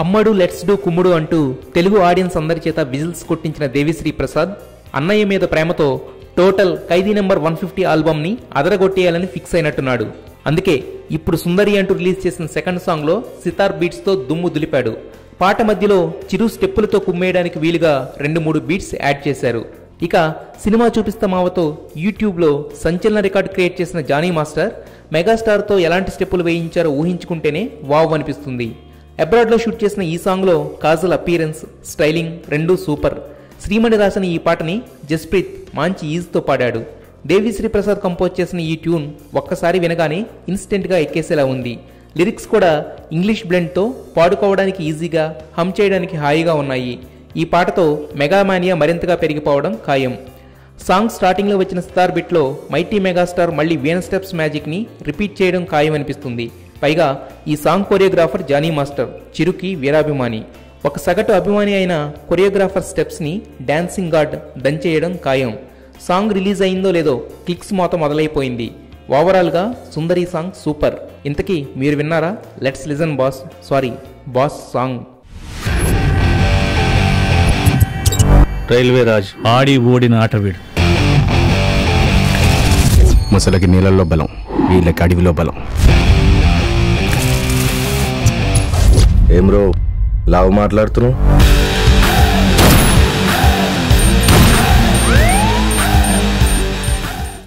అమ్మడు let's do కుమ్ముడు అంటూ Telugu audience అందరి చేత విజిల్స్ కొట్టించిన దేవిశ్రీ ప్రసాద్ అన్నయ్య మీద ప్రేమతో టోటల్ ఖైదీ నెంబర్ 150 ఆల్బమ్ని అదరగొట్టేయాలని ఫిక్స్ అయినట్టున్నాడు. అందుకే ఇప్పుడు సుందరి అంటూ రిలీజ్ చేసిన సెకండ్ సాంగ్లో సితార్ బీట్స్తో దుమ్ము దులిపాడు. పాట మధ్యలో చిరు స్టెప్పులతో కుమ్మేయడానికి వీలుగా 2-3 బీట్స్ యాడ్ చేశారు. ఇక సినిమా చూపిస్తామావతో యూట్యూబ్లో సంచలన రికార్డు క్రియేట్ చేసిన జానీ మాస్టర్ మెగాస్టార్తో ఎలాంటి స్టెప్పులు వేయించారో ఊహించుకుంటేనే వావ్ అనిపిస్తుంది. అబ్రాడ్లో షూట్ చేసిన ఈ సాంగ్లో కాజల్ అపీరెన్స్, స్టైలింగ్ రెండూ సూపర్. శ్రీమణి రాసిన ఈ పాటని జస్ప్రీత్ మంచి ఈజ్తో పాడాడు. దేవిశ్రీ ప్రసాద్ కంపోజ్ చేసిన ఈ ట్యూన్ ఒక్కసారి వినగానే ఇన్స్టెంట్గా ఎక్కేసేలా ఉంది. లిరిక్స్ కూడా ఇంగ్లీష్ బ్లెండ్తో పాడుకోవడానికి ఈజీగా, హమ్ చేయడానికి హాయిగా ఉన్నాయి. ఈ పాటతో మెగామానియా మరింతగా పెరిగిపోవడం ఖాయం. సాంగ్ స్టార్టింగ్లో వచ్చిన స్టార్ బిట్లో మైటీ మెగాస్టార్ మళ్ళీ వీణ స్టెప్స్ మ్యాజిక్ని రిపీట్ చేయడం ఖాయం అనిపిస్తుంది. పైగా ఈ సాంగ్ కొరియోగ్రాఫర్ జానీ మాస్టర్, చిరుకి వీరాభిమాని. ఒక సగటు అభిమాని అయిన కొరియోగ్రాఫర్ స్టెప్స్ని డాన్సింగ్ గాడ్ దంచేయడం ఖాయం. సాంగ్ రిలీజ్ అయిందో లేదో క్లిక్స్ మోత మొదలైపోయింది. ఓవరాల్గా సుందరి సాంగ్ సూపర్. ఇంతకీ మీరు విన్నారా? Let's listen boss song. Railway రాజ్ ఆడి ఓడిన ఆటవీడు. ముసలకి నీళ్ళల్లో బలం, వీళ్ళకి అడవిలో బలం. ఏం రో లావు మాట్లాడుతున్నావు?